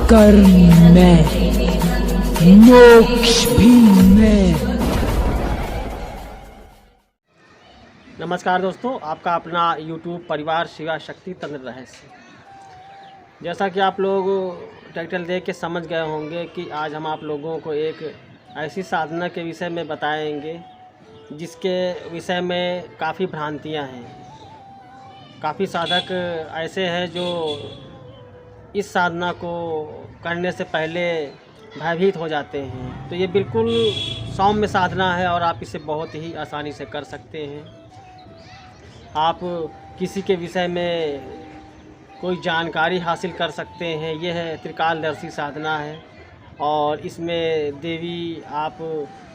कर्म में, मोक्ष भी में। नमस्कार दोस्तों, आपका अपना YouTube परिवार शिवा शक्ति तंत्र रहस्य। जैसा कि आप लोग टाइटल देख के समझ गए होंगे कि आज हम आप लोगों को एक ऐसी साधना के विषय में बताएंगे जिसके विषय में काफ़ी भ्रांतियां हैं। काफ़ी साधक ऐसे हैं जो इस साधना को करने से पहले भयभीत हो जाते हैं। तो ये बिल्कुल सौम्य साधना है और आप इसे बहुत ही आसानी से कर सकते हैं। आप किसी के विषय में कोई जानकारी हासिल कर सकते हैं। यह है त्रिकालदर्शी साधना है और इसमें देवी, आप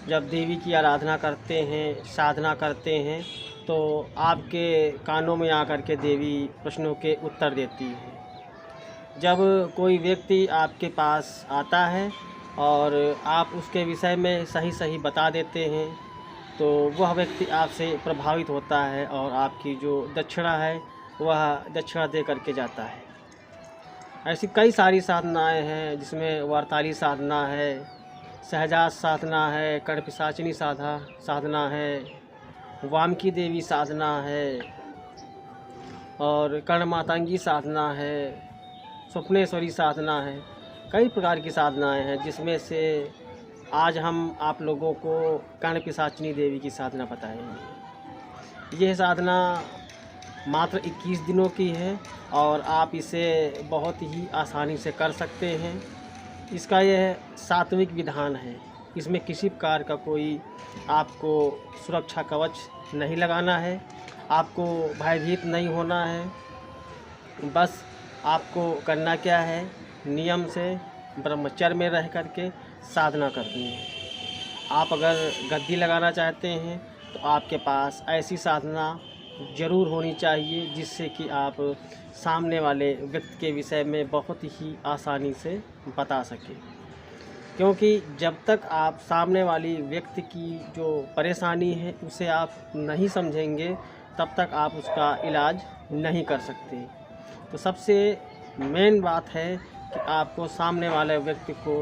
जब देवी की आराधना करते हैं, साधना करते हैं, तो आपके कानों में आकर के देवी प्रश्नों के उत्तर देती है। जब कोई व्यक्ति आपके पास आता है और आप उसके विषय में सही सही बता देते हैं तो वह व्यक्ति आपसे प्रभावित होता है और आपकी जो दक्षिणा है वह दक्षिणा दे करके जाता है। ऐसी कई सारी साधनाएं हैं जिसमें वार्ताली साधना है, सहजात साधना है, कणपिशाचिनी साधना है, वामकी देवी साधना है और कर्णमातंगी साधना है, स्वप्नेश्वरी साधना है। कई प्रकार की साधनाएं हैं जिसमें से आज हम आप लोगों को कर्णपिशाचिनी देवी की साधना बताएंगे। यह साधना मात्र 21 दिनों की है और आप इसे बहुत ही आसानी से कर सकते हैं। इसका यह सात्विक विधान है। इसमें किसी प्रकार का कोई आपको सुरक्षा कवच नहीं लगाना है, आपको भयभीत नहीं होना है। बस आपको करना क्या है, नियम से ब्रह्मचर्य में रह करके साधना करनी है। आप अगर गद्दी लगाना चाहते हैं तो आपके पास ऐसी साधना ज़रूर होनी चाहिए जिससे कि आप सामने वाले व्यक्ति के विषय में बहुत ही आसानी से बता सकें। क्योंकि जब तक आप सामने वाली व्यक्ति की जो परेशानी है उसे आप नहीं समझेंगे तब तक आप उसका इलाज नहीं कर सकते। तो सबसे मेन बात है कि आपको सामने वाले व्यक्ति को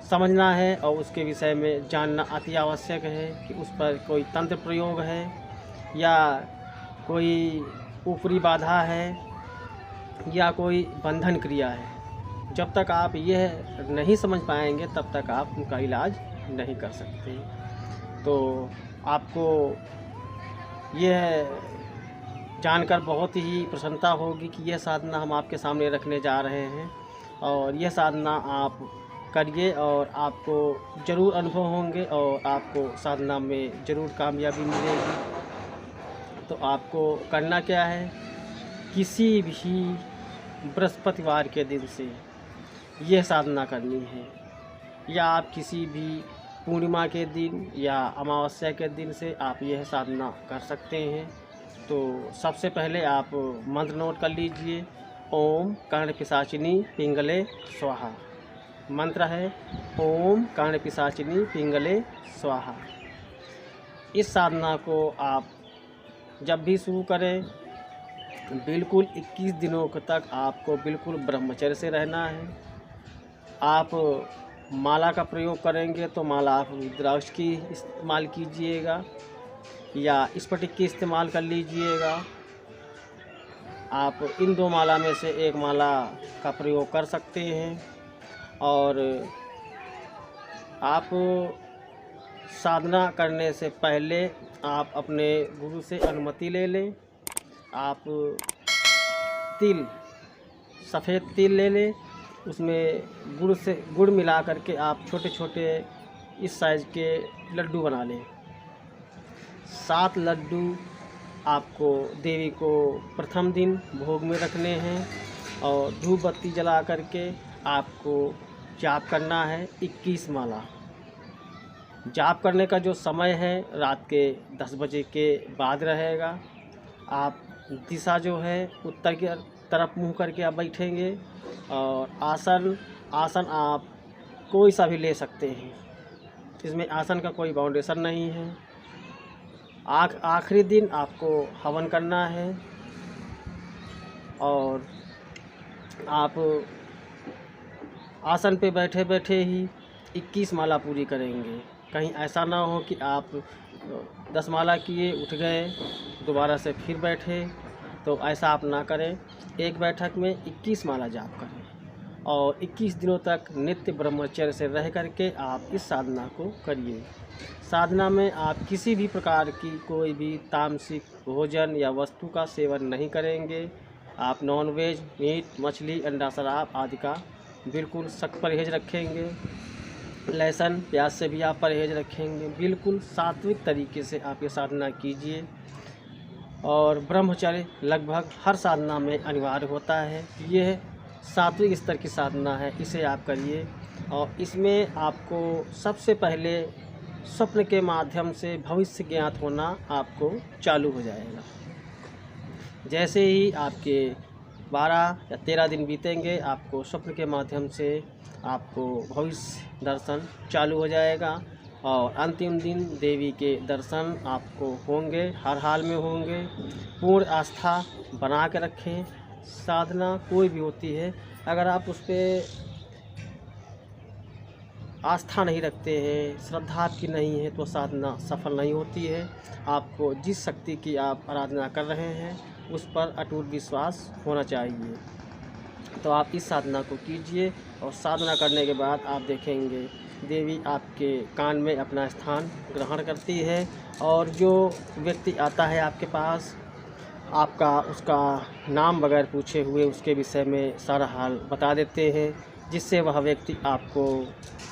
समझना है और उसके विषय में जानना अति आवश्यक है कि उस पर कोई तंत्र प्रयोग है या कोई ऊपरी बाधा है या कोई बंधन क्रिया है। जब तक आप यह नहीं समझ पाएंगे तब तक आप उनका इलाज नहीं कर सकते। तो आपको यह जानकर बहुत ही प्रसन्नता होगी कि यह साधना हम आपके सामने रखने जा रहे हैं और यह साधना आप करिए और आपको ज़रूर अनुभव होंगे और आपको साधना में ज़रूर कामयाबी मिलेगी। तो आपको करना क्या है, किसी भी बृहस्पतिवार के दिन से यह साधना करनी है या आप किसी भी पूर्णिमा के दिन या अमावस्या के दिन से आप यह साधना कर सकते हैं। तो सबसे पहले आप मंत्र नोट कर लीजिए, ओम कर्णपिशाचिनी पिंगले स्वाहा। मंत्र है ओम कर्णपिशाचिनी पिंगले स्वाहा। इस साधना को आप जब भी शुरू करें बिल्कुल 21 दिनों तक आपको बिल्कुल ब्रह्मचर्य से रहना है। आप माला का प्रयोग करेंगे तो माला आप रुद्राक्ष की इस्तेमाल कीजिएगा या स्फटिक की इस्तेमाल कर लीजिएगा। आप इन दो माला में से एक माला का प्रयोग कर सकते हैं और आप साधना करने से पहले आप अपने गुरु से अनुमति ले लें। आप तिल, सफ़ेद तिल ले लें, उसमें गुड़ मिला करके आप छोटे छोटे इस साइज़ के लड्डू बना लें। 7 लड्डू आपको देवी को प्रथम दिन भोग में रखने हैं और धूप बत्ती जला करके आपको जाप करना है 21 माला। जाप करने का जो समय है रात के 10 बजे के बाद रहेगा। आप दिशा जो है उत्तर की तरफ मुँह करके आप बैठेंगे और आसन आप कोई सा भी ले सकते हैं। इसमें आसन का कोई बाउंडेशन नहीं है। आखिरी दिन आपको हवन करना है और आप आसन पे बैठे बैठे ही 21 माला पूरी करेंगे। कहीं ऐसा ना हो कि आप 10 माला किए, उठ गए, दोबारा से फिर बैठे, तो ऐसा आप ना करें। एक बैठक में 21 माला जाप करें और 21 दिनों तक नित्य ब्रह्मचर्य से रह करके आप इस साधना को करिए। साधना में आप किसी भी प्रकार की कोई भी तामसिक भोजन या वस्तु का सेवन नहीं करेंगे। आप नॉनवेज, मीट, मछली, अंडा, शराब आदि का बिल्कुल सख्त परहेज रखेंगे। लहसुन, प्याज से भी आप परहेज रखेंगे। बिल्कुल सात्विक तरीके से आप ये साधना कीजिए। और ब्रह्मचर्य लगभग हर साधना में अनिवार्य होता है। यह सात्विक स्तर की साधना है, इसे आप करिए। और इसमें आपको सबसे पहले स्वप्न के माध्यम से भविष्य ज्ञात होना आपको चालू हो जाएगा। जैसे ही आपके 12 या 13 दिन बीतेंगे, आपको स्वप्न के माध्यम से आपको भविष्य दर्शन चालू हो जाएगा। और अंतिम दिन देवी के दर्शन आपको होंगे, हर हाल में होंगे। पूर्ण आस्था बना के रखें। साधना कोई भी होती है, अगर आप उस पर आस्था नहीं रखते हैं, श्रद्धा आपकी नहीं है, तो साधना सफल नहीं होती है। आपको जिस शक्ति की आप आराधना कर रहे हैं उस पर अटूट विश्वास होना चाहिए। तो आप इस साधना को कीजिए और साधना करने के बाद आप देखेंगे देवी आपके कान में अपना स्थान ग्रहण करती है। और जो व्यक्ति आता है आपके पास, आपका उसका नाम बगैर पूछे हुए उसके विषय में सारा हाल बता देते हैं, जिससे वह व्यक्ति आपको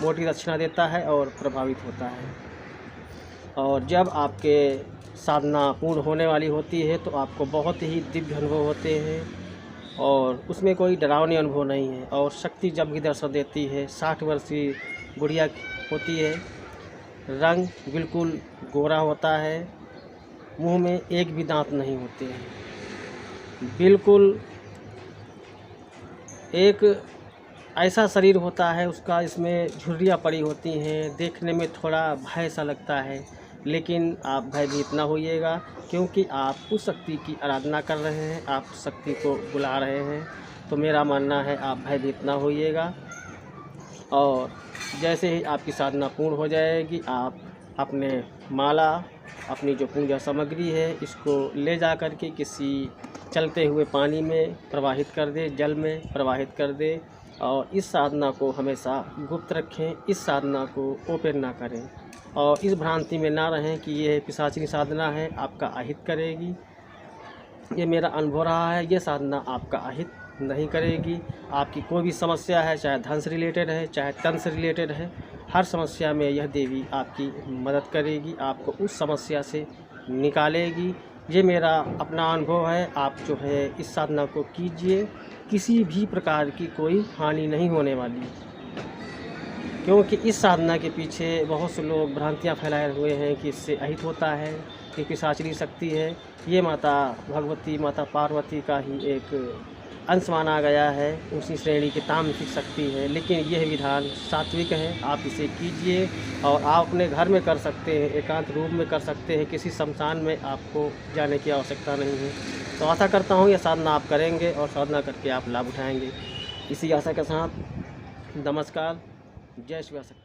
मोटी दक्षिणा देता है और प्रभावित होता है। और जब आपके साधना पूर्ण होने वाली होती है तो आपको बहुत ही दिव्य अनुभव होते हैं और उसमें कोई डरावनी अनुभव नहीं है। और शक्ति जब भी दर्शन देती है, 60 वर्षीय बुढ़िया होती है, रंग बिल्कुल गोरा होता है, मुंह में एक भी दांत नहीं होते हैं, बिल्कुल एक ऐसा शरीर होता है उसका, इसमें झुर्रियाँ पड़ी होती हैं, देखने में थोड़ा भय सा लगता है। लेकिन आप भयभीत ना होइएगा, क्योंकि आप उस शक्ति की आराधना कर रहे हैं, आप उस शक्ति को बुला रहे हैं। तो मेरा मानना है आप भयभीत ना होइएगा। और जैसे ही आपकी साधना पूर्ण हो जाएगी, आप अपने माला, अपनी जो पूजा सामग्री है, इसको ले जा कर के किसी चलते हुए पानी में प्रवाहित कर दे, जल में प्रवाहित कर दे। और इस साधना को हमेशा गुप्त रखें, इस साधना को ओपन ना करें और इस भ्रांति में ना रहें कि यह पिशाचिनी साधना है, आपका अहित करेगी। ये मेरा अनुभव रहा है, ये साधना आपका अहित नहीं करेगी। आपकी कोई भी समस्या है, चाहे धन से रिलेटेड है, चाहे तन से रिलेटेड है, हर समस्या में यह देवी आपकी मदद करेगी, आपको उस समस्या से निकालेगी। ये मेरा अपना अनुभव है। आप जो है इस साधना को कीजिए, किसी भी प्रकार की कोई हानि नहीं होने वाली, क्योंकि इस साधना के पीछे बहुत से लोग भ्रांतियाँ फैलाए हुए हैं कि इससे अहित होता है, कि पिशाचिनी शक्ति है। ये माता भगवती, माता पार्वती का ही एक अंश माना गया है, उसी श्रेणी की तामसिक शक्ति है। लेकिन यह विधान सात्विक है, आप इसे कीजिए और आप अपने घर में कर सकते हैं, एकांत रूप में कर सकते हैं, किसी शमशान में आपको जाने की आवश्यकता नहीं है। तो आशा करता हूँ यह साधना आप करेंगे और साधना करके आप लाभ उठाएंगे। इसी आशा के साथ नमस्कार, जय शिव शक्ति।